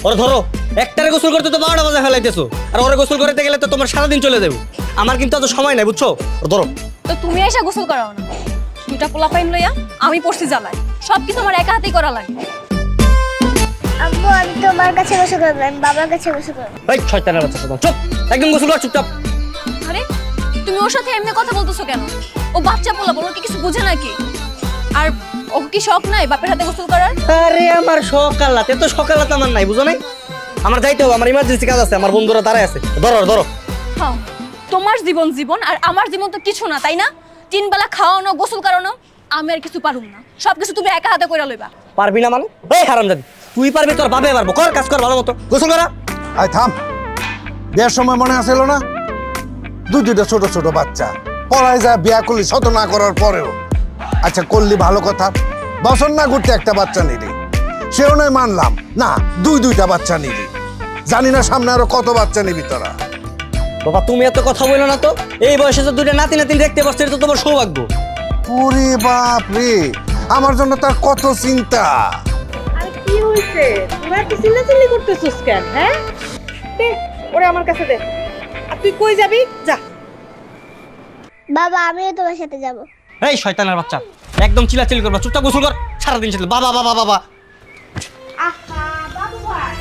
ওরে ধরো, একটারে গোসল করতে তো 12টা বাজে ফেলাইতেছো, আর ওরে গোসল করতে গেলে তো তোমার সারাদিন চলে যাবে। আমার কিন্তু এত সময় নাই, বুঝছো? ওরে ধরো। তো তুমি এসে গোসল করাও না, দুটা পোলা পাইন লইয়া আমি পড়ছি জ্বালাই, সব কিছু আমার একা হাতেই করা লাগে। আব্বু আমি তোমার কাছে গোসল করবো, আমি বাবার কাছে গোসল করবো। এই শয়তানের বাচ্চা, চুপ, একদম গোসল কর চুপচাপ। আরে তুমি ওর সাথে এমনি কথা বলতেছো কেন? ও বাচ্চা পোলা, বলো কি কিছু বুঝে নাকি? আর ও কি শখ নাই বাপের হাতে গোসল করার? আরে আমার সকালাতে, এত সকালাতে আমার নাই, বুঝো নাই? আমার যাইতে হবে, আমার ইমার্জেন্সি কাজ আছে, আমার বন্ধুরা দাঁড়ায় আছে। ধরো ধরো। হ্যাঁ, তোমার জীবন জীবন, আর আমার জীবন তো কিছু না, তাই না? 3 বেলা খাওয়ানো, গোসল করানো, আমি আর কিছু পারুম না, সবকিছু তুমি একা হাতে কইরা লইবা। পারবি না মানে? এই হারামজাদি, তুই পারবি, তোর বাবা পারবো। কর কাজ কর ভালো মতো, গোসল করা। আয় থাম, বিয়ের সময় মনে আসলো না দুইটা ছোট ছোট বাচ্চা পড়ায় যায়, বিয়া করলি শত না করার পরেও। আচ্ছা করলি ভালো কথা, বছর না ঘুরতে একটা বাচ্চা নিলি, সেও নয় মানলাম না, দুইটা বাচ্চা নিলি, জানি না সামনে আরো কত বাচ্চা নিবি তোরা। বাবা তুমি এত কথা বলো না তো, এই বয়সে তো 2টা নাতি নাতিন দেখতে পাচ্ছ, এটা তো তোমার সৌভাগ্য। ওরে বাপ রে, আমার জন্য তার কত চিন্তা। আরে কি হইছে, তোরা কি চিল্লাচিল্লি করতেছিস কেন? হ্যাঁ দে ওরে আমার কাছে দে। আর তুই কই যাবি? যা। বাবা আমিও তোমার সাথে যাব। এই শয়তানের বাচ্চা, একদম চিল্লাচিল্লি করবা, চুপচাপ গোসল কর। সারাদিন ছিল বাবা বাবা বাবা। আহা বাবু ভাই,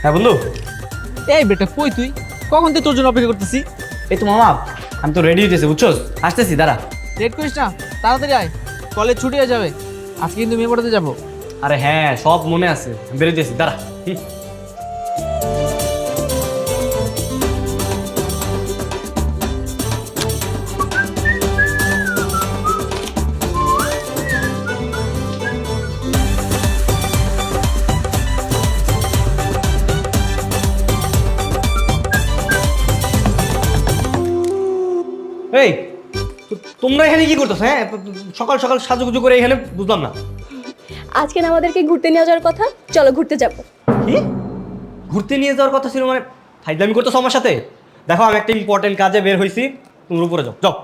হ্যাঁ বন্ধু। এই বেটা কই তুই? কখন তুই তোর জন্য অপেক্ষা করতেছি। এই তো মামা, আমি তো রেডি হইতেছি, বুঝছোস? আসতেছি, দাঁড়া। লেট করিস না, তাড়াতাড়ি আয়, কলেজ ছুটি হয়ে যাবে। আজকে কিন্তু মেয়ে পড়াতে যাবো। আরে হ্যাঁ, সব মনে আছে, বেরোতেছি, দাঁড়া। এই তোমরা এখানে কি করতেছ? হ্যাঁ, সকাল সকাল সাজুগুজু করে এখানে, বুঝলাম না। আজকে না আমাদেরকে ঘুরতে নিয়ে যাওয়ার কথা, চলো ঘুরতে যাবো। কি ঘুরতে নিয়ে যাওয়ার কথা ছিল? মানে ফাইজলামি করতেছ আমার সাথে? দেখো আমি একটা ইম্পর্টেন্ট কাজে বের হইছি, তুমি উপরে যাও যাও।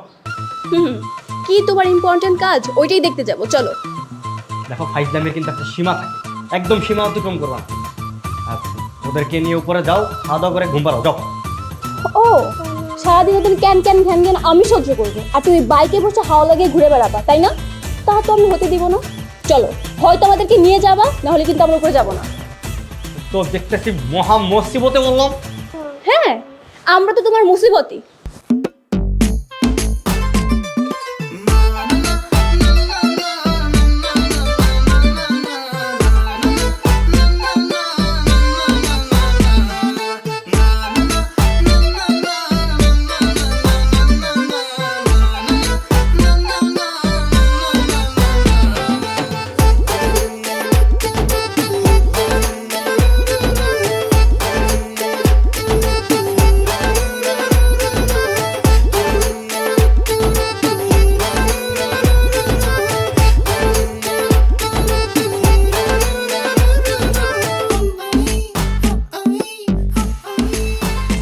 কি তোমার ইম্পর্টেন্ট কাজ? ওইটাই দেখতে যাবো, চলো। দেখো ফাইজলামির কিন্তু একটা সীমা থাকে, একদম সীমা অতিক্রম করবা। আচ্ছা ওদেরকে নিয়ে উপরে যাও, খাওয়া দাওয়া করে ঘুম পাড়াও, যাও। ও সারাদিন তুমি ক্যান ক্যান ঘ্যান ঘ্যান আমি সহ্য করবো, আর তুমি বাইকে বসে হাওয়া লাগিয়ে ঘুরে বেড়াবা, তাই না? তা তো আমি হতে দিব না। চলো, হয়তো আমাদেরকে নিয়ে যাবা, নাহলে কিন্তু আমরা উপরে যাবো না। তো দেখতেছি মহা মুসিবতে বললাম। হ্যাঁ, আমরা তো তোমার মুসিবতই।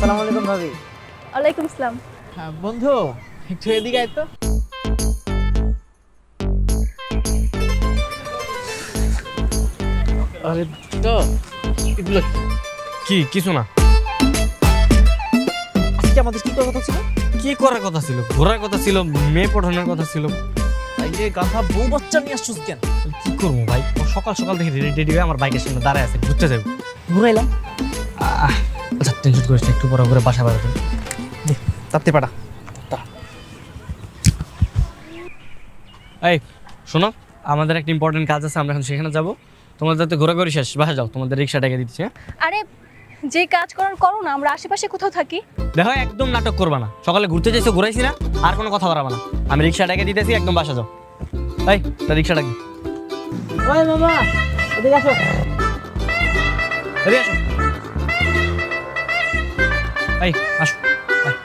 আসসালামু আলাইকুম ভাবি। ওয়ালাইকুম আসসালাম। হ্যাঁ বন্ধু, একটু এদিকে আয় তো। আরে তো এগুলো কি? কিছু না। আজকে আমাদের কি করার কথা ছিল? কি করার কথা ছিল? ঘোরার কথা ছিল, মেয়ে পড়ানোর কথা ছিল। তাই যে গাধা বউ বাচ্চা নিয়ে আসছিস কেন? কি করবো ভাই, ও সকাল সকাল দেখি রেডি টেডি হয়ে আমার বাইকের সামনে দাঁড়ায় আছে, ঘুরতে যাবো। ঘুরাইলাম। আচ্ছা টেনশন করিস না, একটু পরে করে বাসা বাড়াতে। তাপ্তি পাটা। এই শোনো, আমাদের একটা ইম্পর্টেন্ট কাজ আছে, আমরা এখন সেখানে যাবো। তোমাদের তো ঘোরাঘুরি শেষ, বাসা যাও, তোমাদের রিক্সা ডেকে দিচ্ছি। হ্যাঁ আরে যে কাজ করার করো না, আমরা আশেপাশে কোথাও থাকি। দেখো একদম নাটক করবা না, সকালে ঘুরতে যাইছো, ঘুরাইছি না, আর কোনো কথা বাড়াবা না। আমি রিক্সা ডেকে দিতেছি, একদম বাসা যাও। এই তা রিক্সা ডাকি। ওই মামা এদিকে আসো। এদিকে আসো। এই আসো। এই।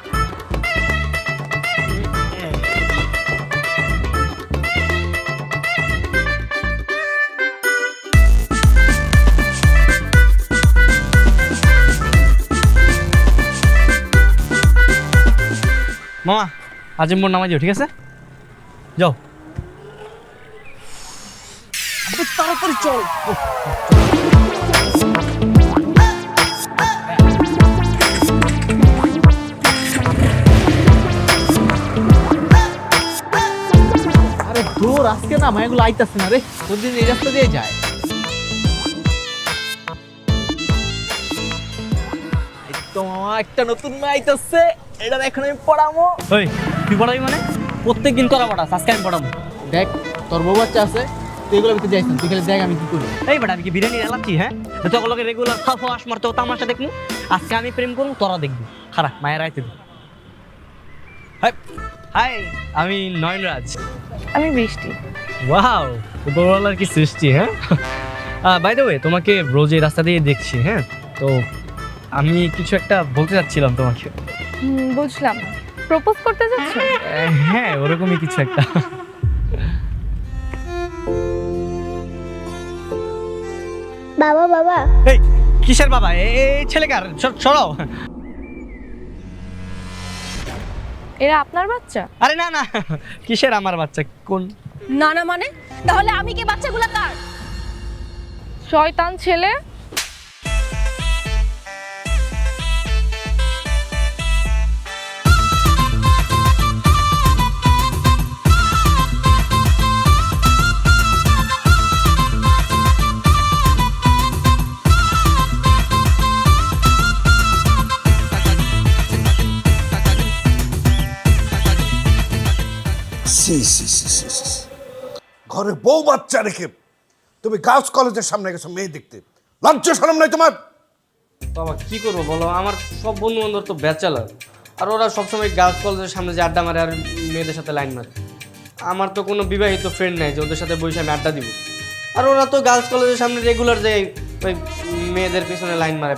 মামা আজিম্বর নামাই দিও, ঠিক আছে? যাও। তাড়াতাড়ি চল। আরে দূর আজকে না মায়াগুলো আইতাছে না রে, প্রতিদিন এই রাস্তা দিয়ে যায়। এই তো মামা একটা নতুন মেয়ে আইতাছে, এটা এখন আমি পড়াবো। ওই তুই পড়াবি মানে? প্রত্যেকদিন তোরা পড়াস, আজকে আমি পড়াবো। দেখ তোর বউ বাচ্চা আছে, তুই এগুলো ভিতরে যাইস না, তুই খালি দেখ আমি কি করি। এই বেটা আমি কি বিরিয়ানি এলাচ্ছি? হ্যাঁ, তোগুলোকে রেগুলার খাওয়া আস মারতে তামাশা দেখবো। আজকে আমি প্রেম করবো, তোরা দেখবি। খারাপ মায়ের আইতে দে। হাই, আমি নয়নরাজ। আমি বৃষ্টি। ওয়াও, উপরওয়ালার কি সৃষ্টি। হ্যাঁ, বাই দ্য ওয়ে তোমাকে রোজ এই রাস্তা দিয়ে দেখছি। হ্যাঁ, তো আমি কিছু একটা বলতে চাচ্ছিলাম তোমাকে। বুঝলাম, প্রপোজ করতে যাচ্ছ? হ্যাঁ, ওরকমই কিছু একটা। বাবা বাবা এই কিসের বাবা? এই ছেলেকার সরাও। এরা আপনার বাচ্চা? আরে না না, কিসের আমার বাচ্চা? কোন না না মানে? তাহলে আমি কি বাচ্চাগুলো কার? শয়তান ছেলে। সি সি সি সি সি। ঘরে বউ বাচ্চা রেখে তুমি গার্লস কলেজের সামনে গেছো মেয়ে দেখতে, লজ্জা শরম নাই তোমার? বাবা কি করবো বলো, আমার সব বন্ধু বান্ধব তো ব্যাচেলার, আর ওরা সবসময় গার্লস কলেজের সামনে যে আড্ডা মারে আর মেয়েদের সাথে লাইন মারে। আমার তো কোনো বিবাহিত ফ্রেন্ড নাই যে ওদের সাথে বসে আমি আড্ডা দিব। আর ওরা তো গার্লস কলেজের সামনে রেগুলার যে ওই মেয়েদের পিছনে লাইন মারে।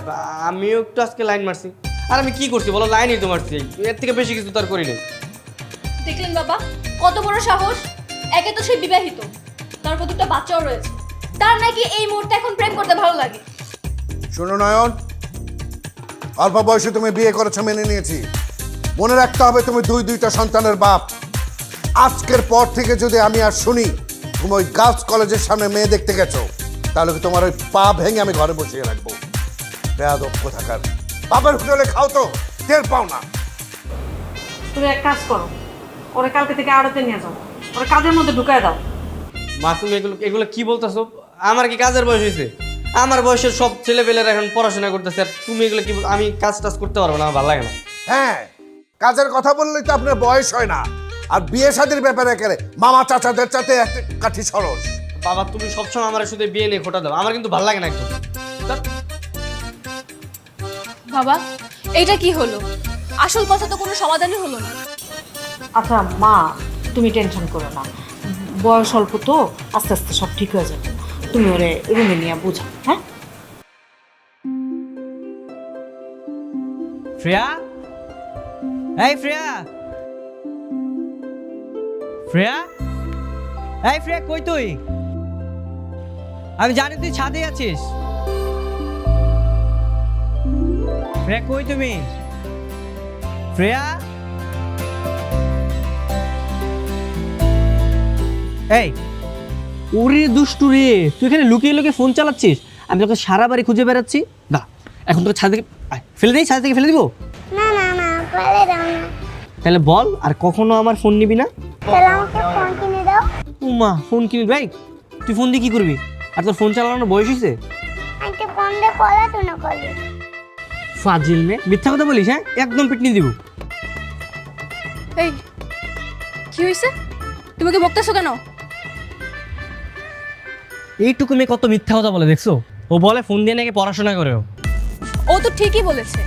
আমিও একটু আজকে লাইন মারছি। আর আমি কি করছি বলো, লাইনই তো মারছি, এর থেকে বেশি কিছু তো আর করি নাই। দেখলেন বাবা কত বড় সাহস! একে তো সে বিবাহিত, তারপর দুটো বাচ্চাও রয়েছে, তার নাকি এই মুহূর্তে এখন প্রেম করতে ভালো লাগে। শোনো নয়ন, অল্প বয়সে তুমি বিয়ে করেছো মেনে নিয়েছি, মনে রাখতে হবে তুমি দুইটা সন্তানের বাপ। আজকের পর থেকে যদি আমি আর শুনি তুমি ওই গার্লস কলেজের সামনে মেয়ে দেখতে গেছো, তাহলে কি তোমার ওই পা ভেঙে আমি ঘরে বসিয়ে রাখবো। বেয়াদব কোথাকার, বাপের হোটেলে খাও তো টের পাও না। তুমি এক কাজ করো, ওরা কালকে থেকে আড়তে নিয়ে যাও, ওরা কাজের মধ্যে ঢুকায় দাও। মা তুমি এগুলো কি বলতেছো? আমার কি কাজের বয়স হয়েছে? আমার বয়সের সব ছেলেপেলেরা এখন পড়াশোনা করতেছে, আর তুমি এগুলো কি? আমি কাজ টাজ করতে পারবো না, আমার ভালো লাগে না। হ্যাঁ, কাজের কথা বললেই তো আপনার বয়স হয় না, আর বিয়ে শাদীর ব্যাপারে একেবারে মামা চাচাদের চাতে এক কাঠি সরস। বাবা তুমি সবসময় আমার শুধু বিয়ে নিয়ে খোটা দাও, আমার কিন্তু ভালো লাগে না একদম। বাবা এইটা কি হলো? আসল কথা তো কোনো সমাধানই হলো না। আচ্ছা মা, তুমি টেনশন করো না, বয়স অল্প তো, আস্তে আস্তে সব ঠিক হয়ে যাবে। তুমি ওরে রুমে নিয়ে বুঝো। হ্যাঁ শ্রেয়া, এই শ্রেয়া, শ্রেয়া, এই শ্রেয়া কই তুই? আমি জানি তুই ছাদে আছিস। শ্রেয়া কই তুমি? শ্রেয়া, এই ওরে দুষ্টু রে, তুই এখানে লুকিয়ে লুকিয়ে ফোন চালাচ্ছিস, আমি তোকে সারা বাড়ি খুঁজে বেড়াচ্ছি। না এখন তোকে ছাদ থেকে ফেলে দিই, ছাদ থেকে ফেলে দিব? না না না ফেলে দাও না, তাহলে বল আর কখনো আমার ফোন নিবি না? তাহলে আমাকে ফোন কিনে দাও। উমা ফোন কিনবি? ভাই তুই ফোন দিয়ে কি করবি? আর তোর ফোন চালানোর বয়স হয়েছে? আমাকে ফোন দিয়ে পড়াশোনা করবে। ফাজিল মেয়ে, মিথ্যা কথা বলিস? হ্যাঁ, একদম পিটনি দিব। এই কি হয়েছে? তুমি কি বকতেছো কেন? এইটুকু মেয়ে কত মিথ্যা কথা বলে দেখছো? ও বলে ফোন দিয়ে নাকি পড়াশোনা করেও। ও তো ঠিকই বলেছে,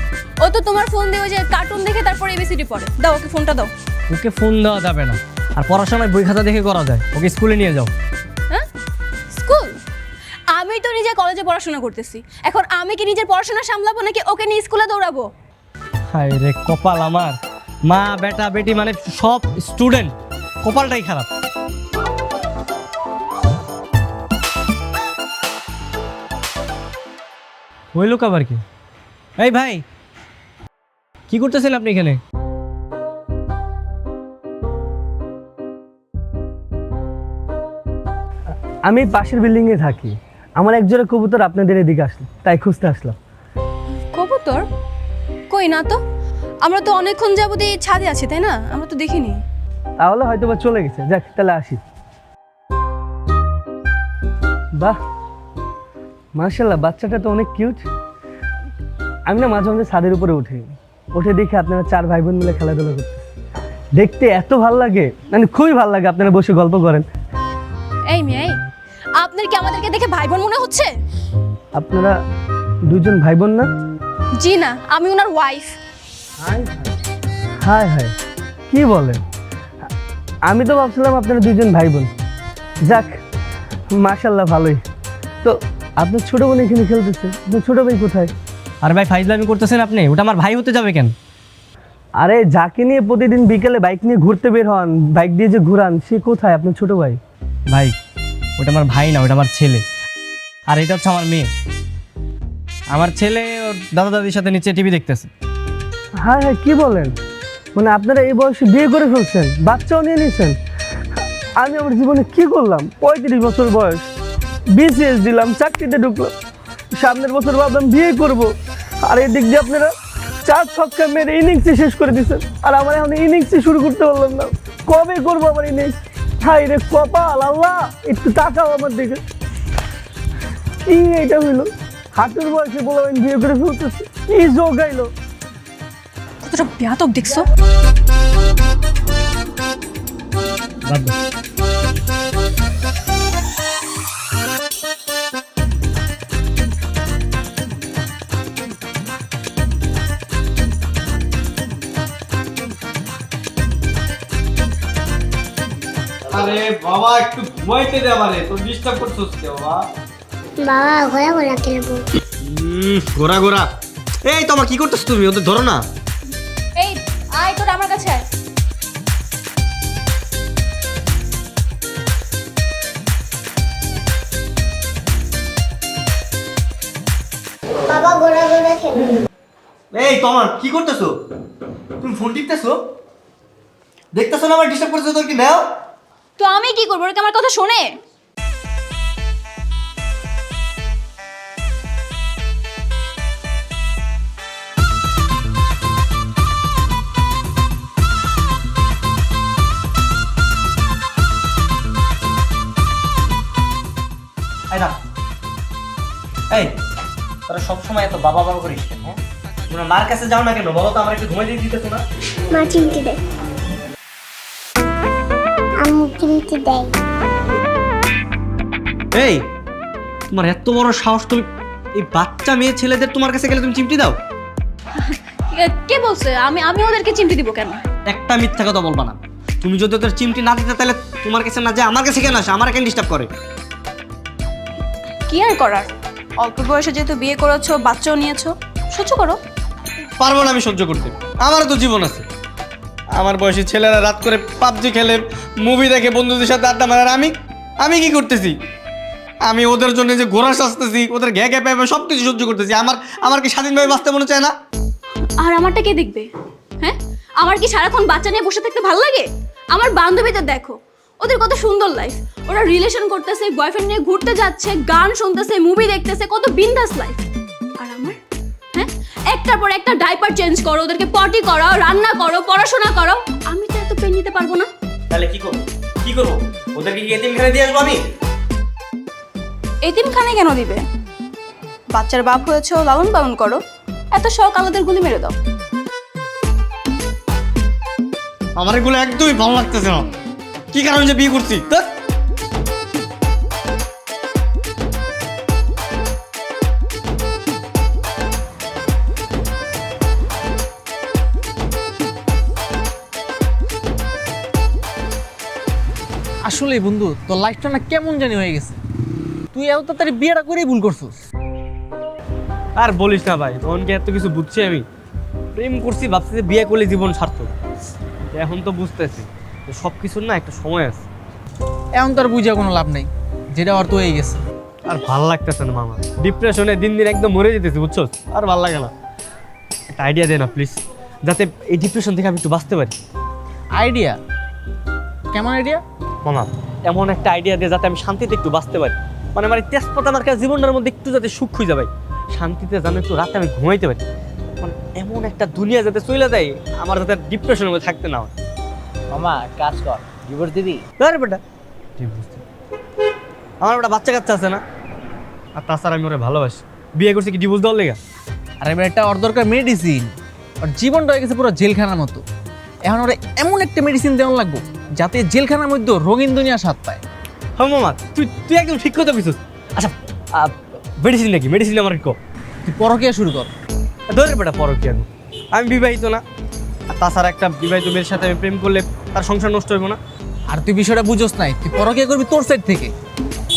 ও তো তোমার ফোন দিয়ে ওই যে কার্টুন দেখে তারপর এবিসিডি পড়ে। দাও ওকে ফোনটা দাও। ওকে ফোন দেওয়া যাবে না, আর পড়াশোনায় বই খাতা দেখে করা যায়। ওকে স্কুলে নিয়ে যাও। হ্যাঁ স্কুল? আমি তো নিজে কলেজে পড়াশোনা করতেছি, এখন আমি কি নিজের পড়াশোনা সামলাবো নাকি ওকে নিয়ে স্কুলে দৌড়াবো? হায় রে কপাল আমার, মা বেটা বেটি মানে সব স্টুডেন্ট, কপালটাই খারাপ। ওই লোক আবার কি? এই ভাই কি করতেছেন আপনি এখানে? আমি পাশের বিল্ডিংয়ে থাকি। আমার একজোড়া কবুতর আপনাদের এদিকে আসলো, তাই খুঁজতে আসলাম। কবুতর কই না তো, আমরা তো অনেকক্ষণ যাবত এই ছাদে আছি, তাই না? আমরা তো দেখিনি। তাহলে হয়তো বা চলে গেছে। যাক, তাহলে আসি। বাহ, মার্শাল্লাহ, বাচ্চাটা তো অনেক কিউট। আমি না মাঝে মাঝে ছাদের উপরে উঠে দেখি আপনারা 4 ভাই বোন মিলে খেলাধুলা করতে। দেখতে এত ভালো লাগে, মানে খুবই ভালো লাগে। আপনারা বসে গল্প করেন। এই মেয়ে, আপনার কি আমাদেরকে দেখে ভাই বোন মনে হচ্ছে? আপনারা 2জন ভাই বোন না? জি না, আমি ওনার ওয়াইফ। হায় হায়, কি বলেন? আমি তো ভাবছিলাম আপনারা 2জন ভাই বোন। যাক, মাশাল্লাহ, ভালোই। তো আপনার ছোট বোন এখানে খেলতেছে, আপনার ছোট ভাই কোথায়? আর ভাই ফাইজলামি করতেছেন আপনি, ওটা আমার ভাই হতে যাবে কেন? আরে যাকে নিয়ে প্রতিদিন বিকেলে বাইক নিয়ে ঘুরতে বের হন, বাইক দিয়ে যে ঘুরান, সে কোথায়? আপনার ছোট ভাই? ভাই ওটা আমার ভাই না, ওটা আমার ছেলে। আর এটা হচ্ছে আমার মেয়ে। আমার ছেলে ওর দাদা দাদির সাথে নিচে টিভি দেখতেছে। হ্যাঁ হ্যাঁ, কি বলেন? মানে আপনারা এই বয়সে বিয়ে করে ফেলছেন, বাচ্চাও নিয়ে নিয়েছেন। আমি আমার জীবনে কি করলাম? 35 বছর বয়স, বিসিএস দিলাম, চাকরিতে ঢুকলাম, সামনের বছর ভাবলাম বিয়ে করব। আর এদিক দিয়ে আপনারা 4 ছক্কা মেরে ইনিংসই শেষ করে দিচ্ছেন। আর আমার এখন ইনিংসই শুরু করতে পারলাম না। কবে করবো আমার ইনিংস? হাই রে কপাল, আল্লাহ একটু তাকাও আমার দিকে। কি এটা হইলো? হাঁটুর বয়সে বলে বিয়ে করে ফেলতেছে, কি যোগ আইলো? কতটা বেয়াদব দেখছো? বাদ দাও। আরে বাবা, একটু ঘুমাইতে দে আমারে, তো ডিস্টার্ব করছস কে বাবা? বাবা ঘোরা ঘোরা খেলবো। গোরা গোরা। এই তোমার কি করতেছ তুমি? ওদের ধরো না। এই আয়, তোরা আমার কাছে আয়। বাবা ঘোরা ঘোরা খেলবো। এই তোমার কি করতেছো? তুমি ফোন টিপতেছো? দেখতেছো না আমার ডিস্টার্ব করতেছো? তোর কি নাও? তো আমি কি করবো? ওরা কি আমার কথা শোনে? এই তোরা সবসময় এত বাবা বাবা করিস কেন? হ্যাঁ, তোমরা মার কাছে যাও না কেন? বলো তো, আমার একটু ঘুমাই দিয়ে দিতেছো না? মা চিমটি দেয়, আম্মু চিমটি দেয়। এই তোমার এত বড় সাহস, তুমি এই বাচ্চা মেয়ে ছেলেদের তোমার কাছে গেলে তুমি চিমটি দাও? কে বলছে? আমি ওদেরকে চিমটি দিব কেন? একটা মিথ্যা কথা বলবা না। তুমি যদি ওদের চিমটি না দিতে, তাহলে তোমার কাছে না যায় আমার কাছে কেন আসে? আমার কেন ডিস্টার্ব করে? কি আর করার, অল্প বয়সে যেহেতু বিয়ে করেছো, বাচ্চাও নিয়েছো, সহ্য করো। পারবো না আমি সহ্য করতে, আমারও তো জীবন আছে। আমার বয়সী ছেলেরা রাত করে পাবজি খেলে, মুভি দেখে, বন্ধুদের সাথে আড্ডা মারে। আর আমি কি করতেছি? আমি ওদের জন্য যে ঘোড়া সাজতেছি, ওদের ঘ্যা ঘ্যা পাইবে সব কিছু সহ্য করতেছি। আমার কি স্বাধীনভাবে বাঁচতে মনে চায় না? আর আমারটা কে দেখবে? হ্যাঁ, আমার কি সারাক্ষণ বাচ্চা নিয়ে বসে থাকতে ভালো লাগে? আমার বান্ধবীদের দেখো, ওদের কত সুন্দর লাইফ। ওরা রিলেশন করতেছে, বয়ফ্রেন্ড নিয়ে ঘুরতে যাচ্ছে, গান শুনতেছে, মুভি দেখতেছে, কত বিন্দাস লাইফ। আর আমার, হ্যাঁ, একটার পর একটা ডাইপার চেঞ্জ করো, ওদেরকে পটি করাও, রান্না করো, পড়াশোনা করো। আমি তো এত পেন নিতে পারবো না। তাহলে কি করবো? কি করবো? ওদেরকে কি এতিমখানায় দিয়ে আসবো আমি? এতিমখানায় কেন দিবে? বাচ্চার বাপ হয়েছে, লালন পালন করো। এত শখ আলাদের গুলি মেরে দাও। আমার এগুলো একদমই ভালো লাগতেছে না। কি কারণে যে বিয়ে করছি? আসলে বন্ধু, তোর লাইফটা না কেমন জানি হয়ে গেছে। তুই এত তাড়াতাড়ি বিয়েটা করেই ভুল করছিস। আর বলিস না ভাই, তখনকে এত কিছু বুঝছি আমি। প্রেম করছি, ভাবছি যে বিয়ে করলে জীবন সার্থক। এখন তো বুঝতেছি সব কিছুর না একটা সময় আছে। এখন তোর বুঝে কোনো লাভ নেই, যেটা অর্থ হয়ে গেছে। আর ভাল লাগতেছে না মামা, ডিপ্রেশনে দিন দিন একদম মরে যেতেছি, বুঝছো? আর ভাল লাগে না। একটা আইডিয়া দে না প্লিজ, যাতে এই ডিপ্রেশন থেকে আমি একটু বাঁচতে পারি। আইডিয়া? কেমন আইডিয়া? মামা এমন একটা আইডিয়া দিয়ে যাতে আমি শান্তিতে একটু বাঁচতে পারি। মানে আমার এই তেজপাতা আমার কাছে জীবনটার মধ্যে একটু যাতে সুখ খুঁজে পাই, শান্তিতে যেন একটু রাতে আমি ঘুমাইতে পারি। মানে এমন একটা দুনিয়া যাতে চলে যায় আমার যাতে ডিপ্রেশনের মধ্যে থাকতে না হয়। মামা কাজ কর, ডিভোর্স দিবি? আরে বেটা আমার একটা বাচ্চা কাচ্চা আছে না, আর তাছাড়া আমি ওরা ভালোবাসি। বিয়ে করছি কি ডিভোর্স দেওয়ার লেগা? আরে এবার একটা ওর দরকার মেডিসিন, ওর জীবনটা হয়ে গেছে পুরো জেলখানার মতো। এখন ওরা এমন একটা মেডিসিন দেওয়া লাগবো যাতে জেলখানার মধ্যে রঙিন দুনিয়া স্বাদ পায়। হ্যাঁ মামা, তুই একদম ঠিক কথা বলছিস। আচ্ছা মেডিসিন নাকি? মেডিসিন আমার কো, তুই পরকীয়া শুরু কর। ধরে বেটা পরো কি আমি বিবাহিত না, আর তাছাড়া একটা বিবাহিত মেয়ের সাথে আমি প্রেম করলে তার সংসার নষ্ট হইব না। আর তুই বিষয়টা বুঝোস নাই, তুই পরকীয়া করবি তোর সাইড থেকে।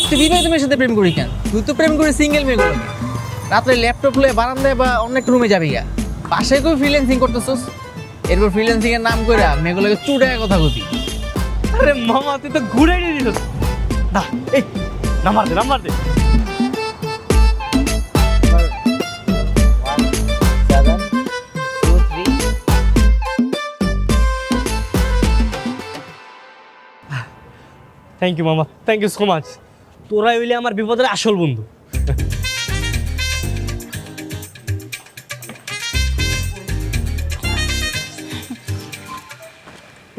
তুই বিবাহিত মেয়ের সাথে প্রেম করি কেন? তুই তো প্রেম করি সিঙ্গেল মেয়েগুলো। রাত্রে ল্যাপটপ লয়ে বারান্দায় বা অন্য একটা রুমে যাবি গা, বাসায় কই ফ্রিল্যান্সিং করতেছস, এরপর ফ্রিল্যান্সিং এর নাম কইরা মেয়েগুলোকে চুড়ায় কথা কবি। আরে মামা তুই তো ঘুরে নিয়ে দিস না। এই নাম্বার দে। থ্যাংক ইউ মামা, থ্যাংক ইউ সো মাচ। তোরাই হইলে আমার বিপদের আসল বন্ধু।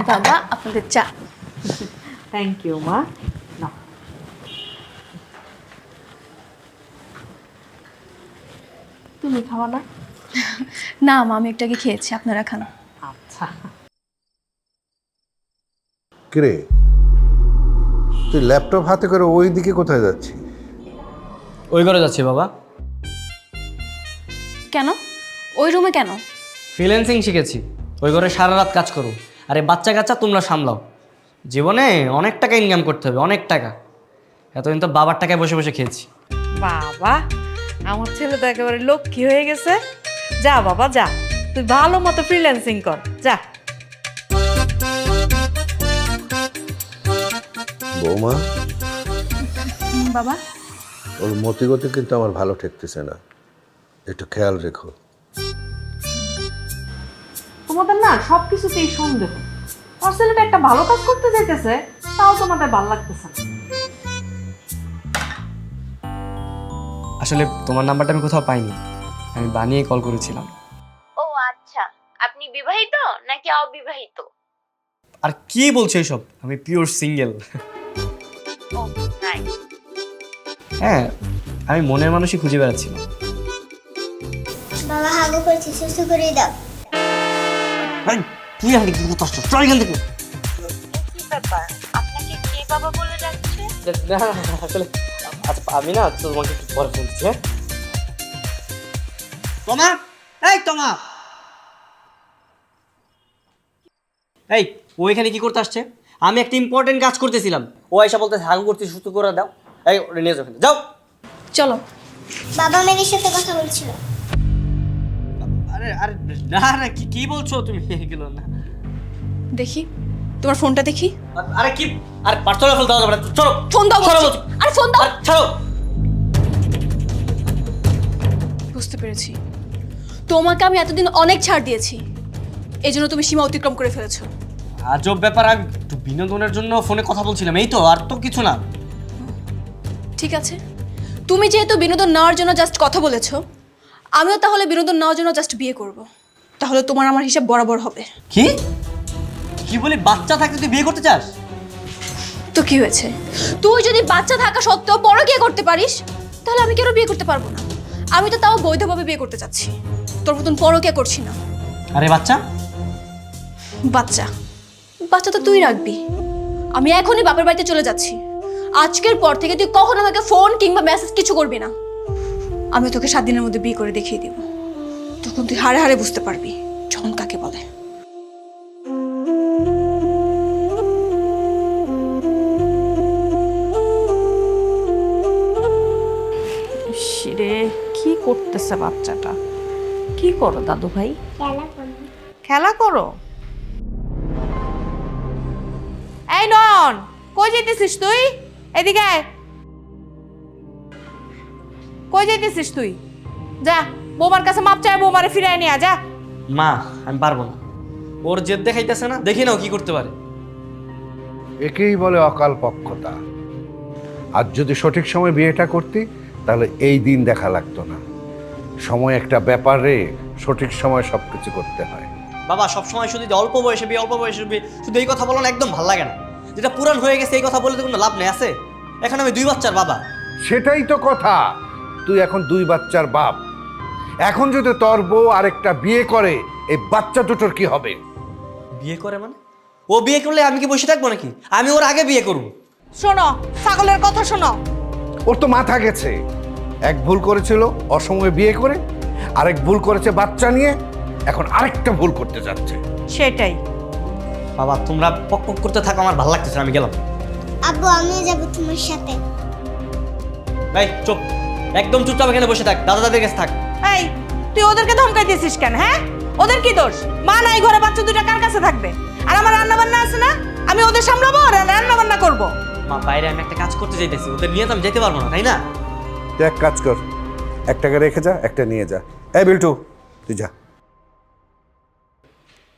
বাবা আপনাদের চা। থ্যাংক ইউ মা। তুমি খাওয়া না? না মা, আমি একটু আগে খেয়েছি, আপনারা খান। আচ্ছা। কিরে, তুই ল্যাপটপ হাতে করে ওই দিকে কোথায় যাচ্ছিস? ওই ঘরে যাচ্ছি বাবা। কেন? ওই রুমে কেন? ফ্রিল্যান্সিং শিখেছি, ওই ঘরে সারা রাত কাজ করো। আরে বাচ্চা কাচ্চা তোমরা সামলাও। জীবনে অনেক টাকা ইনকাম করতে হবে, অনেক টাকা। এতদিন তো বাবার টাকায় বসে বসে খেয়েছি। বাবা, আমার ছেলে তো একেবারে লক্ষ্মী হয়ে গেছে। যা বাবা যা, তুই ভালো মতো ফ্রিল্যান্সিং কর, যা। বৌমা, বাবা ওর মতিগতি কিন্তু আমার ভালো ঠেকতেছে না, একটু খেয়াল রেখো। তোমাদের না সব কিছুতেই সন্দেহ। আমার ছেলেটা একটা ভালো কাজ করতে যাইতেছে, তাও তোমাদের ভালো লাগতেছে না। আসলে তোমার নাম্বারটা আমি কোথাও পাইনি, আমি বানিয়ে কল করেছিলাম। ও আচ্ছা, আপনি বিবাহিত নাকি অবিবাহিত? আর কি বলছো এসব? আমি পিওর সিঙ্গেল। ও নাইস। হ্যাঁ, আমি মনের মানুষই খুঁজে বেড়াচ্ছিলাম। বাবা হাগু করছি, সুসু করে দাও। তুই আমাকে কি কথা আসছো? চল এখান থেকে। কি ব্যাপার, আপনাকে কে বাবা বলে যাচ্ছে? না আসলে আমি না তোমাকে একটু পরে ফোন দিচ্ছি। হ্যাঁ তোমা, এই তোমা, এই ও এখানে কি করতে আসছে? আমি একটা ইম্পর্টেন্ট কাজ করতেছিলাম, ও এসে বলতে হাগু করতে সুস্থ করে দাও। এই ওরে নিয়ে যাও, যাও। চলো। বাবা মেয়ের সাথে কথা বলছিল। আরে আরে না না, কি বলছো তুমি? এগুলো না। দেখি তোমার ফোনটা দেখি। আরে কি, আরে পার্সোনাল ফোন দাও যাবে না। চলো ফোন দাও ছাড়ো বলছি। বলছি। আরে ফোন দাও। আরে ছাড়ো। বুঝতে পেরেছি, তোমাকে আমি এতদিন অনেক ছাড় দিয়েছি, এই জন্য তুমি সীমা অতিক্রম করে ফেলেছো। আজব ব্যাপার, আমি একটু বিনোদনের জন্য ফোনে কথা বলছিলাম, এই তো, আর তো কিছু না। ঠিক আছে, তুমি যেহেতু বিনোদন নেওয়ার জন্য জাস্ট কথা বলেছো, আমিও তাহলে বিনোদন নেওয়ার জন্য জাস্ট বিয়ে করব। তাহলে তোমার আমার হিসাব বরাবর হবে। কি কি বলি, বাচ্চা থাকতে তুই বিয়ে করতে চাস? তো কি হয়েছে? তুই যদি বাচ্চা থাকা সত্ত্বেও পরকীয়া করতে পারিস, তাহলে আমি কেন বিয়ে করতে পারবো না? আমি তো তাও বৈধভাবে বিয়ে করতে চাচ্ছি, তোর মতন পরকীয়া করছি না। আরে বাচ্চা বাচ্চা বাচ্চা তো তুই রাখবি। আমি এখনই বাপের বাড়িতে চলে যাচ্ছি। আজকের পর থেকে তুই কখনো আমাকে ফোন কিংবা মেসেজ কিছু করবি না। আমি তোকে 7 দিনের মধ্যে বিয়ে করে দেখিয়ে দিব, তখন তুই হাড়ে হাড়ে বুঝতে পারবি জন কাকে বলে। রে কি করতেছে বাচ্চাটা? কি করো দাদু ভাই? খেলা করো। এই নন, কই যাইতেছিস তুই? এদিকে আয়। কই যাইতেছিস তুই? যা বৌমার কাছে মাপ চাই, বৌমারে ফিরায় নিয়ে যা। মা, আমি পারবো না। ওর জেদ দেখাইতেছে না, দেখি নাও কি করতে পারে। একেই বলে অকাল পক্ষতা। আর যদি সঠিক সময় বিয়েটা করতি তাহলে এই দিন দেখা লাগতো না। সময় একটা ব্যাপারে সঠিক সময় সবকিছু করতে হয়। বাবা সবসময় শুধু যে অল্প বয়সে বিয়ে, অল্প বয়সে বিয়ে, শুধু এই কথা বলো না, একদম ভালো লাগে না। যেটা পুরান হয়ে গেছে এই কথা বলে তো কোনো লাভ নেই আছে। এখন আমি 2 বাচ্চার বাবা। সেটাই তো কথা, তুই এখন 2 বাচ্চার বাপ। এখন যদি তোর বউ আরেকটা বিয়ে করে এই বাচ্চা দুটোর কি হবে? বিয়ে করে মানে? ও বিয়ে করলে আমি কি বসে থাকবো নাকি? আমি ওর আগে বিয়ে করবো। শোনো, ছাগলের কথা শোনো। ওর তো মাথা গেছে। এক ভুল করেছিল অসময়ে বিয়ে করে, আরেক ভুল করেছে বাচ্চা নিয়ে, এখন আরেকটা ভুল করতে যাচ্ছে। সেটাই। বাবা তোমরা পক পক করতে থাকো, আমার ভালো লাগতেছে না, আমি গেলাম। আব্বু আমিও যাব তোমার সাথে। ভাই চুপ, একদম চুপচাপ এখানে বসে থাক, দাদা দাদির কাছে থাক। এই তুই ওদেরকে ধমকাই দিয়েছিস কেন? হ্যাঁ, ওদের কি দোষ? মা নাই ঘরে, বাচ্চা দুইটা কার কাছে থাকবে? আর আমার রান্না বান্না আছে না, আমি ওদের সামলাবো আর রান্না বান্না করবো। মা বাইরে আমি একটা কাজ করতে যাইতেছি, ওদের নিয়ে তো আমি যেতে পারবো না, তাই না? তুই এক কাজ কর, একটাকে রেখে যা, একটা নিয়ে যা। এই বিল্টু তুই যা।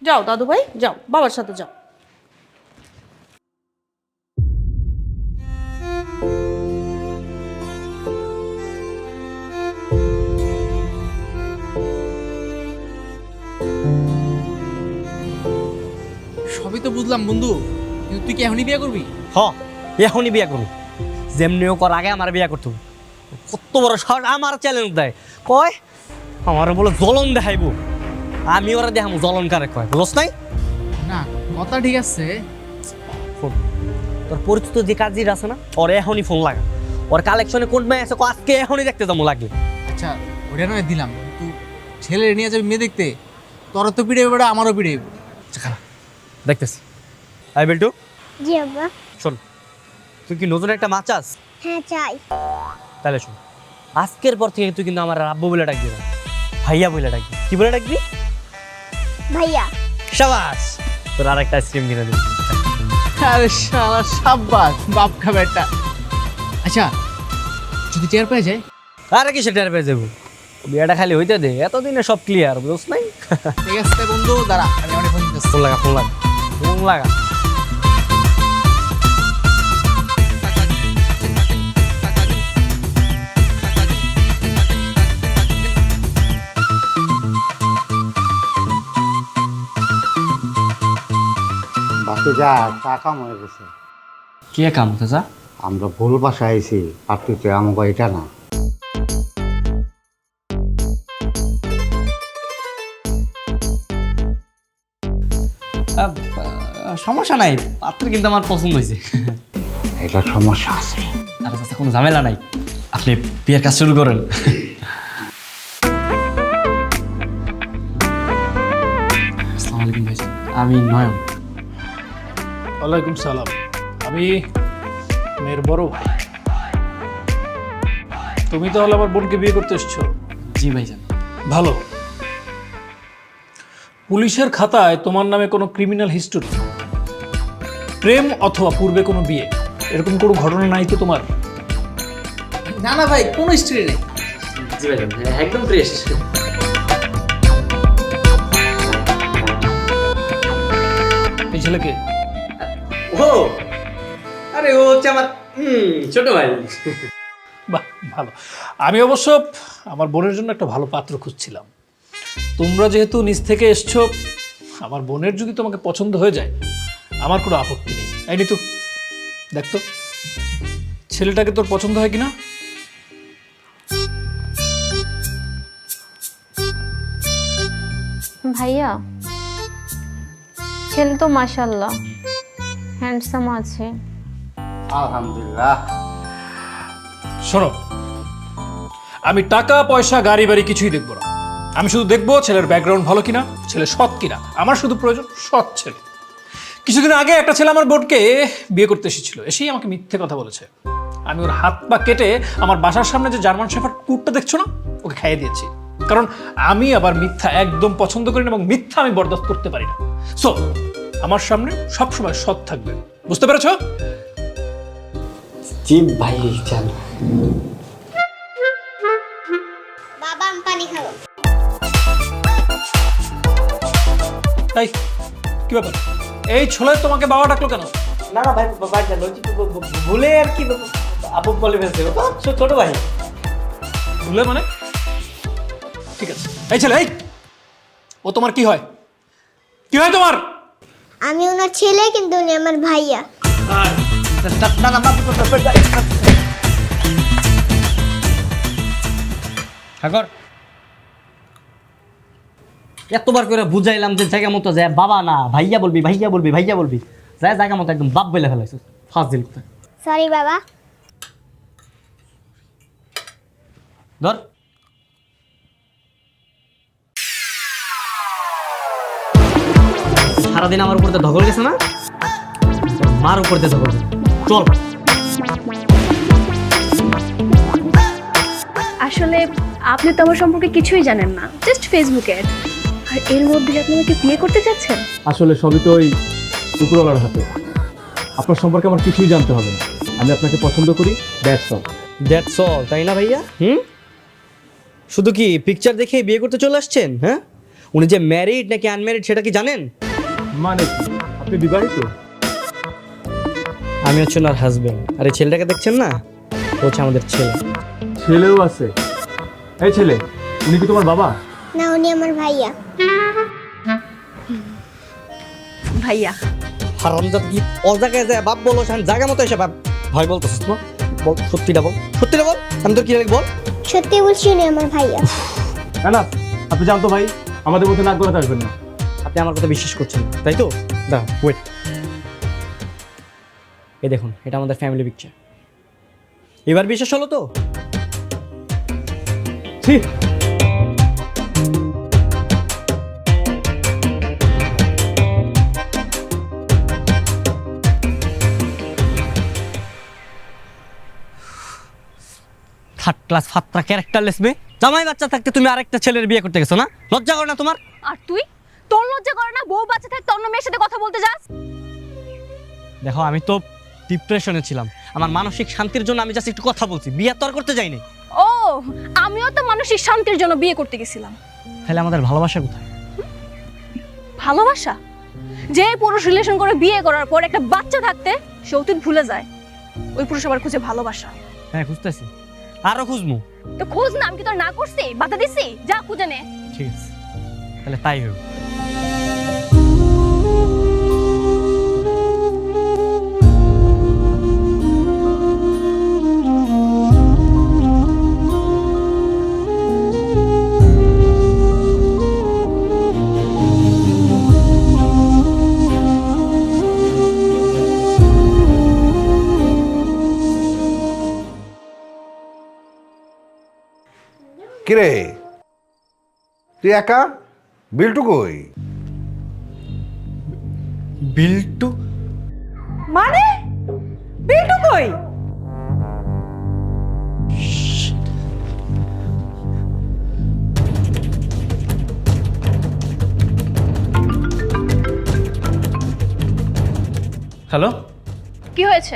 যাও দাদু ভাই, যাও বাবার সাথে যাও। সবই তো বুঝলাম বন্ধু, কিন্তু তুই কি এখনই বিয়ে করবি? হ, এখনই বিয়ে করবো। যেমনিও কর আগে আমার বিয়ে করতে হবে। কত বড় শর্ট আমার চ্যালেঞ্জ দেয়, কয় আমার বলে জ্বলন দেখাইবো, আমি ওরা দেখাবো জ্বলন কারে কয়, বুঝছ নাই? না, কথা ঠিক আছে। ফোন তোর পরিচিত যে কাজীর আছে না, ওর এখনই ফোন লাগা। ওর কালেকশনে কোন মেয়ে আছে, আজকে এখনই দেখতে যাবো লাগে। আচ্ছা ওটা নয় দিলাম, কিন্তু ছেলে নিয়ে যাবি মেয়ে দেখতে, তোর তো পিড়ে বেড়া, আমারও পিড়ে। দেখতেছি। আই বিল্টু জি আব্বা। শোন, তুই কি নতুন একটা মাছ চাস? হ্যাঁ চাই। তাহলে শোন, আজকের পর থেকে তুই কিন্তু আমার আব্বু বলে ডাকবি না, ভাইয়া বলে ডাকবি। কি বলে ডাকবি? ভাইয়া। শাবাশ, তোর আর একটা আইসক্রিম কিনে দিবি। আরে শালা সাব্বাস, বাপ খাবে একটা। আচ্ছা যদি টের পেয়ে যায়? আরে কি সেটা পেয়ে যাবো, বিয়েটা খালি হইতে দে, এতদিনে সব ক্লিয়ার, বুঝছ নাই? ঠিক আছে বন্ধু, দাঁড়া আমি অনেক ফোন দিতেছি। ফোন লাগা, ফোন লাগা, ফোন লাগা। বাকি যা চা কাম হয়ে গেছে। কি কাম চাচা? আমরা ভুল বাসায় আইছি, আর তুই তো আমাকে এটা না। সমস্যা নাই, পাত্র কিন্তু আমার পছন্দ হয়েছে। এটা সমস্যা আছে। আরে চাচা কোনো ঝামেলা নাই, আপনি বিয়ের কাজ শুরু করেন। আসসালামু আলাইকুম ভাই, আমি নয়ন। ওয়ালাইকুম সালাম, আমি মেয়ের বড় ভাই। তুমি তাহলে আমার বোনকে বিয়ে করতে এসছো? জি ভাইজান। ভালো। পুলিশের খাতায় তোমার নামে কোনো ক্রিমিনাল হিস্টোরি, প্রেম অথবা পূর্বে কোনো বিয়ে, এরকম কোনো ঘটনা নাই তো তোমার? না না ভাই, কোনো হিস্ট্রি নেই। জি ভাইজান, একদম ফ্রেশ। এই ছেলেকে? ও আরে ও হচ্ছে আমার ছোট ভাই। বাহ ভালো। আমি অবশ্য আমার বোনের জন্য একটা ভালো পাত্র খুঁজছিলাম। তোমরা যেহেতু নিজ থেকে এসছো, আমার বোনের যদি তোমাকে পছন্দ হয়ে যায় আমার কোনো আপত্তি নেই। এই নিতু দেখতো ছেলেটাকে তোর পছন্দ হয় কিনা। ভাইয়া, ছেলে তো মাশাআল্লাহ হ্যান্ডসাম আছে। আলহামদুলিল্লাহ। শোনো, আমি টাকা পয়সা গাড়ি বাড়ি কিছুই দেখবো না, আমি শুধু দেখবো ছেলের ব্যাকগ্রাউন্ড ভালো কিনা, ছেলে সৎ কিনা। আমার শুধু প্রয়োজন সৎ ছেলে। কিছুদিন আগে একটা ছেলে আমার বোনকে বিয়ে করতে এসেছিল, এসেই আমাকে মিথ্যে কথা বলেছে। আমি ওর হাত পা কেটে আমার বাসার সামনে যে জার্মান শেফার্ড কুকুরটা দেখছো না, ওকে খাইয়ে দিয়েছি। কারণ আমি আবার মিথ্যা একদম পছন্দ করি না, এবং মিথ্যা আমি বরদাস্ত করতে পারি না। সো আমার সামনে সবসময় সৎ থাকবে, বুঝতে পেরেছো? জি ভাইজান। বাবা আমি পানি খাবো। তাই কি ব্যাপার, এই ছোলে তোমাকে বাবা ডাকলো কেন? না না ভাই ভাই জানো ভুলে আর কি আপু বলে ফেলছে ও তো ছোট ভাই। বুঝলে মানে? ঠিক আছে। এই ছেলে, এই ও তোমার কি হয়? কি হয় তোমার? আমি ওনার ছেলে, কিন্তু উনি আমার ভাইয়া। না না সাগর, এতবার করে বুঝাইলাম যে জায়গা মতো যায় বাবা না ভাইয়া বলবি ভাইয়া বলবি ভাইয়া বলবি, যায় জায়গা মতো একদম বাপ বলে ফেলাইছিস। ফাজিল কোথায়। সরি বাবা। ধর সারাদিন আমার উপর ধকল গেছে না, মার উপর দিয়ে ধকল গেছে। চল। আসলে আপনি তো আমার সম্পর্কে কিছুই জানেন না, জাস্ট ফেসবুকে অ্যাড। আর এর মধ্যে আপনি আমাকে বিয়ে করতে চাচ্ছেন? আসলে সবই তো ওই উপরওয়ালার হাতে। আপনার সম্পর্কে আমার কিছুই জানতে হবে না, আমি আপনাকে পছন্দ করি, দ্যাটস অল। দ্যাটস অল, তাই না ভাইয়া? শুধু কি পিকচার দেখে বিয়ে করতে চলে আসছেন? হ্যাঁ, উনি যে ম্যারিড নাকি আনম্যারিড সেটা কি জানেন? মানে কি, আপনি বিবাহিত? আমি হচ্ছে ওনার হাজবেন্ড, আর এই ছেলেটাকে দেখছেন না, ও হচ্ছে আমাদের ছেলে। ছেলেও আছে? এই ছেলে, উনি কি তোমার বাবা? না, উনি আমার ভাইয়া। ভাইয়া হারামজাদ কি অজায়গায় যায় বাপ বলো, জায়গা মতো এসে বাপ ভয় বলতেছিস না? বল সত্যিটা বল, সত্যিটা বল, আমি তোর কি লাগে বল। সত্যি বলছি, উনি আমার ভাইয়া। না আপনি জানতো ভাই, আমাদের মধ্যে নাক গলাতে আসবেন না। আপনি আমার কথা বিশ্বাস করছেন না, তাই তো? দা ওয়েট, এই দেখুন, এটা আমাদের ফ্যামিলি পিকচার। এবার বিশ্বাস হলো তো? ঠিক। থার্ড ক্লাস ফাত্রা ক্যারেক্টারলেস মেয়ে, জামাই বাচ্চা থাকতে তুমি আরেকটা ছেলের বিয়ে করতে গেছো না? লজ্জা করে না তোমার? আর তুই, তোর লজ্জা করে না বউ বাচ্চা থাকতে অন্য মেয়ের সাথে কথা বলতে যাস? দেখো, আমি তো ডিপ্রেশনে ছিলাম, আমার মানসিক শান্তির জন্য আমি জাস্ট একটু কথা বলছি, বিয়ে তো আর করতে যাইনি। ও, আমিও তো মানসিক শান্তির জন্য বিয়ে করতে গেছিলাম। তাহলে আমাদের ভালোবাসা কোথায়? ভালোবাসা? যে পুরুষ রিলেশন করে বিয়ে করার পর একটা বাচ্চা থাকতে সে অতীত ভুলে যায়, ওই পুরুষ আবার খুঁজে ভালোবাসা। হ্যাঁ খুঁজতেছি, আরো খুঁজমু। তো খোঁজ না, আমি কি তোর না করছি, বাধা দিছি? যা খুঁজে নে। ঠিক আছে, তাহলে তাই হোক। কিরে তুই একা? বিল্টু কই? বিল্টু মানে বিল্টু কই? হ্যালো, কি হয়েছে?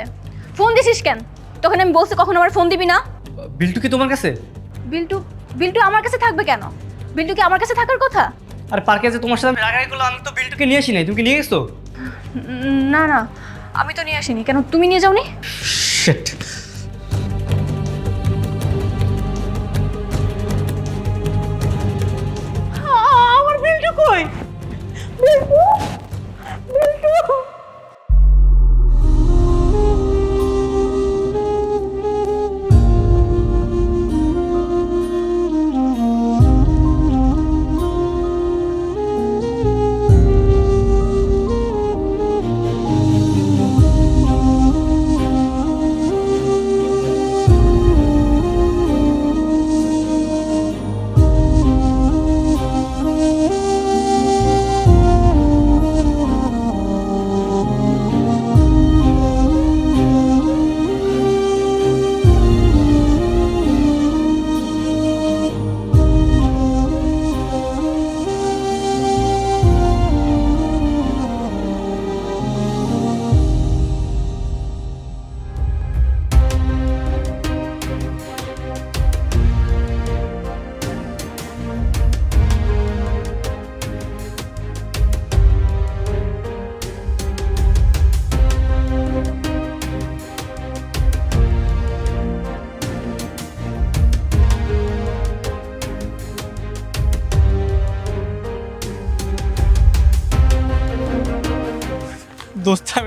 ফোন দিছিস কেন? তখন আমি বলছি কখন আমার ফোন দিবি না। বিল্টু কি তোমার কাছে? বিল্টু বিল্টু আমার কাছে থাকবে কেন? বিল্টু কি আমার কাছে থাকার কথা? আর পার্কে যে তোমার সাথে রাগাই করলো, আমি তো বিল্টুকে নিয়ে আসি নাই, তুমি কি নিয়ে গেছো? না না, আমি তো নিয়ে আসিনি। কেন, তুমি নিয়ে যাওনি? শিট। আমার বিল্টু কই? বিল্টু বিল্টু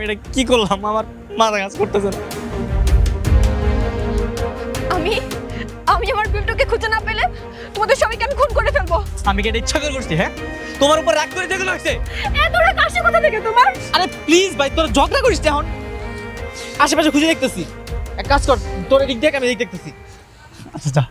এটা কি করলাম, আমার মাথা কাজ করতেছে না। আমি আমার বিল্টুকে খুঁজে না পেলে তোমাদের সবাইকে আমি খুন করে ফেলবো। আমি কি এটা ইচ্ছা করে করছি? হ্যাঁ, তোমার উপর রাগ করে যেগুলো হচ্ছে। এত রাগ আসে কোথা থেকে তোমার? আরে প্লিজ ভাই, তোর ঝগড়া করিস না এখন। আশেপাশে খুঁজে দেখতেছি। এক কাজ কর, তোর এদিক দেখ, আমি এদিক দেখতেছি। আচ্ছা যা।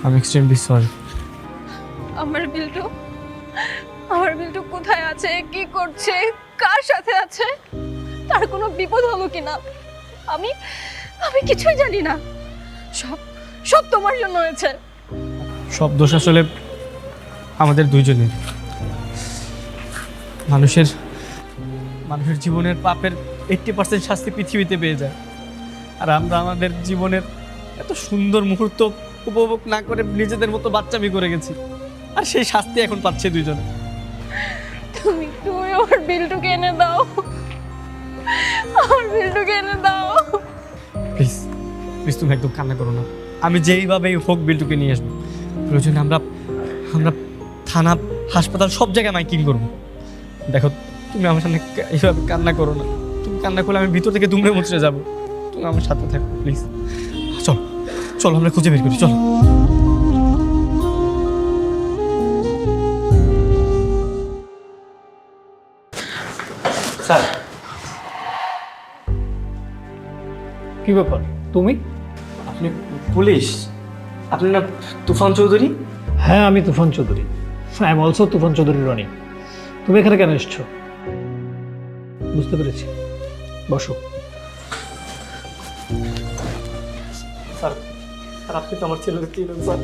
আমি এক্সট্রিমলি সরি। আমার বিল্টু কোথায় আছে, কি করছে, কার সাথে আছে, তার কোনো বিপদ হলো কিনা আমি কিছুই জানি না। সব তোমার জন্য হয়েছে। সব দোষ আসলে আমাদের দুইজনের। মানুষের জীবনের পাপের 80% শাস্তি পৃথিবীতে পেয়ে যায়, আর আমরা আমাদের জীবনের এত সুন্দর মুহূর্ত উপভোগ না করে নিজেদের মতো বাচ্চামি করে গেছি, আর সেই শাস্তি এখন পাচ্ছে দুইজনে। তুমি আমার বিল্টুকে এনে দাও, আমার বিল্টুকে এনে দাও। প্লিজ প্লিজ তুমি একদম কান্না করো না। আমি যেইভাবেই হোক বিল্টুকে নিয়ে আসবো। প্রয়োজনে আমরা থানা, হাসপাতাল সব জায়গায় মাইকিং করবো। দেখো তুমি আমার সামনে এইভাবে কান্না করো না। তুমি কান্না করলে আমি ভিতর থেকে দুমড়ে মুচড়ে যাবো। তুমি আমার সাথে থাকো প্লিজ। চলো চলো আমরা খুঁজে বের করি, চলো। স্যার, কি ব্যাপার তুমি? আপনি পুলিশ? আপনি না তুফান চৌধুরী? হ্যাঁ, আমি তুফান চৌধুরী। আই এম অলসো তুফান চৌধুরী রনি। তুমি এখানে কেন এসছো? বুঝতে পেরেছি, বসো। স্যার স্যার আপনি তো আমার ছেলেকে চিনেন স্যার।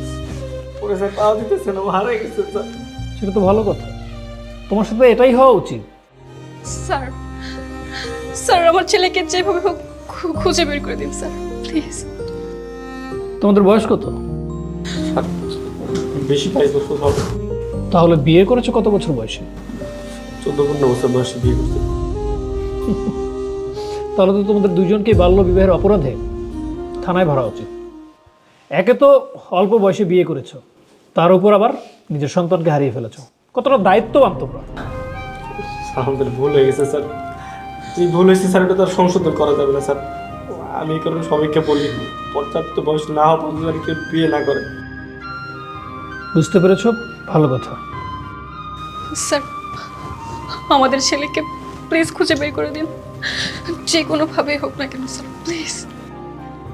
পরে স্যার পাওয়া দিতেছে না, হারাই গেছে স্যার। সেটা তো ভালো কথা, তোমার সাথে এটাই হওয়া উচিত। স্যার আমার ছেলেকে যেভাবে হোক খুঁজে বের করে দিন স্যার, প্লিজ। তোমাদের বয়স কত? বেশি 22 বছর হবে। তাহলে বিয়ে করেছো কত বছর বয়সে? 14-15 বছর বয়সে বিয়ে করতে। তাহলে তো তোমাদের দুজনকে বাল্য বিবাহের অপরাধে থানায় ভরা উচিত। একে তো অল্প বয়সে বিয়ে করেছো, তার উপর আবার নিজের সন্তানকে হারিয়ে ফেলেছো। কতটা দায়িত্ববান তোমরা। আমাদের ভুল হয়ে গেছে স্যার। যে ভুল হয়েছে স্যার, এটা তো আর সংশোধন করা যাবে না স্যার। আমি এই কারণে সবাইকে বলি, পর্যাপ্ত বয়স না হওয়া পর্যন্ত আর কেউ বিয়ে না করে। বুঝতে পেরেছো, ভালো কথা। স্যার আমাদের ছেলেকে প্লিজ খুঁজে বের করে দিন, যে কোনোভাবেই হোক না কেন স্যার, প্লিজ।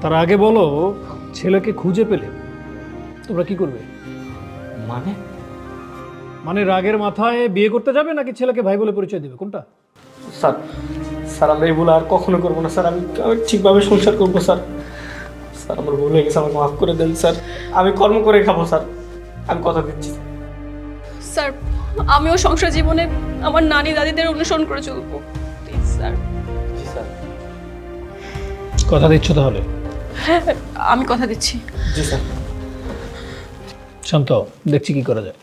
তার আগে বলো, ছেলেকে খুঁজে পেলে তোমরা কি করবে? মানে রাগের মাথায় বিয়ে করতে যাবে নাকি ছেলেকে ভাই বলে পরিচয় দেবে, কোনটা? স্যার স্যার আমরা এই ভুল আর কখনো করবো না স্যার। আমি ঠিকভাবে সংসার করবো স্যার। স্যার আমার ভুল হয়ে গেছে, আমাকে মাফ করে দেন স্যার। আমি কর্ম করে খাবো স্যার, আমি কথা দিচ্ছি। স্যার আমিও সংসার জীবনে আমার নানি দাদিদের অনুসরণ করে চলবো, প্লিজ স্যার। G sir. কথা দিচ্ছ তাহলে? হ্যাঁ আমি কথা দিচ্ছি। জি স্যার। শান্ত, দেখছি কি করা যায়।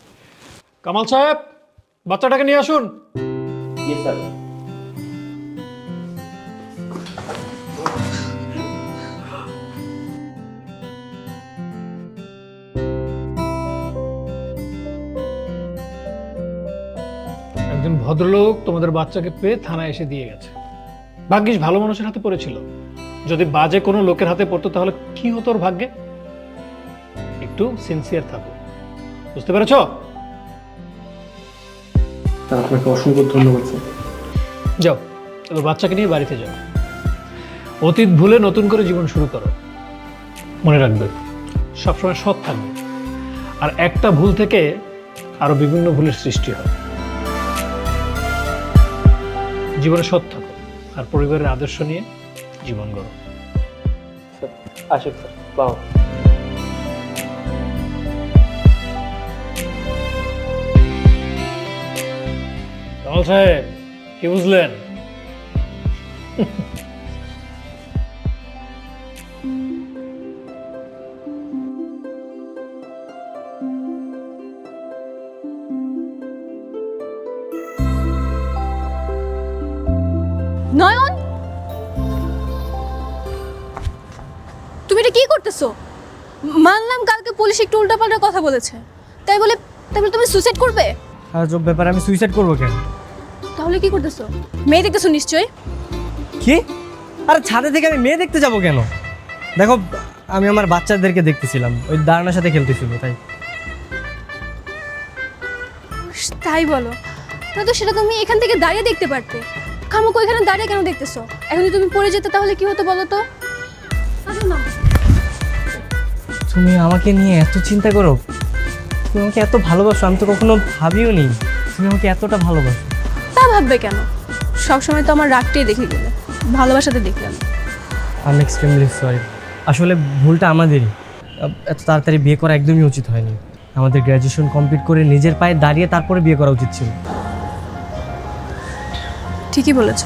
কামাল সাহেব, বাচ্চাটাকে নিয়ে আসুন। জি স্যার। একজন ভদ্রলোক তোমাদের বাচ্চাকে পেয়ে থানায় এসে দিয়ে গেছে। ভাগ্যিস ভালো মানুষের হাতে পড়েছিল। যদি বাজে কোনো লোকের হাতে পড়তো তাহলে কি হতো ওর ভাগ্যে? একটু সিনসিয়ার থাকো, বুঝতে পেরেছো? আপনাকে অসংখ্য ধন্যবাদ স্যার। যাও এবার বাচ্চাকে নিয়ে বাড়িতে যাও। অতীত ভুলে নতুন করে জীবন শুরু করো। মনে রাখবে সবসময় সৎ থাকবে, আর একটা ভুল থেকে আরো বিভিন্ন ভুলের সৃষ্টি হয়। জীবনে সৎ থাকো আর পরিবারের আদর্শ নিয়ে জীবন গড়ো। আশিক স্যার, বাবা। কামাল সাহেব, কি বুঝলেন? নয়ন, তুমি এটা কি করতেছো? মানলাম কালকে পুলিশ একটু উল্টাপাল্টা কথা বলেছে, তাই বলে তুমি সুইসাইড করবে? আজব ব্যাপার, আমি সুইসাইড করবো কেন? তাহলে কি করতেছো? মেয়ে দেখতেছো নিশ্চয়ই। কি? আরে ছাদে থেকে আমি মেয়ে দেখতে যাব কেন? দেখো, আমি আমার বাচ্চাদেরকে দেখতেছিলাম, ওই দাঁড়ানোর সাথে খেলতেছিল তাই। তাই বলো? তাহলে তো সেটা তুমি এখান থেকে দাঁড়িয়ে দেখতে পারতে। খামোখা এখানে দাঁড়িয়ে কেন দেখতেছো? এখন যদি তুমি পড়ে যেতে তাহলে কি হতো বলো তো? আসো না। তুমি আমাকে নিয়ে এত চিন্তা করো, তুমি আমাকে এত ভালোবাসো, আমি তো কখনো ভাবিও নি তুমি আমাকে এতটা ভালোবাসো। তা ভাববে কেন? সবসময় তো আমার রাগটাই দেখে গেলে, ভালোবাসাতে দেখলাম। আমি এক্সট্রিমলি সরি, আসলে ভুলটা আমাদেরই। এত তাড়াতাড়ি বিয়ে করা একদমই উচিত হয়নি। আমাদের গ্র্যাজুয়েশন কমপ্লিট করে নিজের পায়ে দাঁড়িয়ে তারপরে বিয়ে করা উচিত ছিল। ঠিকই বলেছ,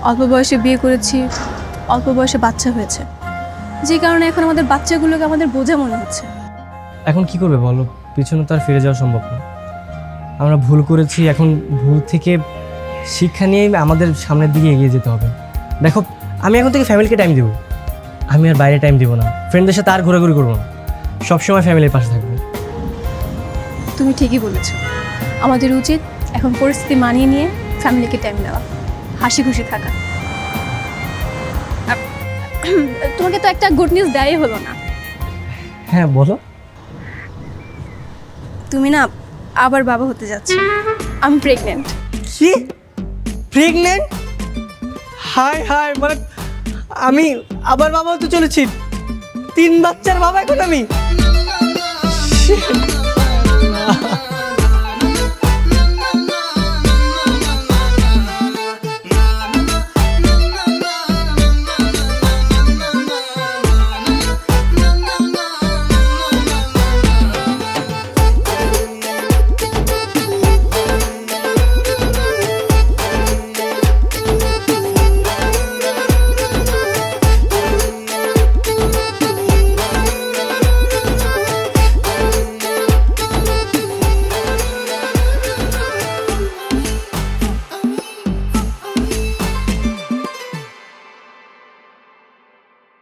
অল্প বয়সে বিয়ে করেছি, অল্প বয়সে বাচ্চা হয়েছে, যে কারণে এখন আমাদের বাচ্চাগুলোকে আমাদের বোঝা মনে হচ্ছে। এখন কি করবে বলো? পিছনে তো আর ফিরে যাওয়া সম্ভব না। আমরা ভুল করেছি, এখন ভুল থেকে শিক্ষা নিয়ে আমাদের সামনের দিকে এগিয়ে যেতে হবে। দেখো, আমি এখন থেকে ফ্যামিলিকে টাইম দেবো, আমি আর বাইরে টাইম দেবো না, ফ্রেন্ডদের সাথে আর ঘোরাঘুরি করবো না, সবসময় ফ্যামিলির পাশে থাকবো। তুমি ঠিকই বলেছ, আমাদের উচিত এখন পরিস্থিতি মানিয়ে নিয়ে ফ্যামিলিকে টাইম দেওয়া, হাসি খুশি থাকা। তোমাকে তো একটা গুড নিউজ দেওয়াই হলো না। হ্যাঁ বলো। তুমি না আবার বাবা হতে যাচ্ছ। আমি প্রেগনেন্ট। কি? প্রেগনেন্ট? হাই হাই, মানে আমি আবার বাবা হতে চলেছি, 3 বাচ্চার বাবা এখন আমি।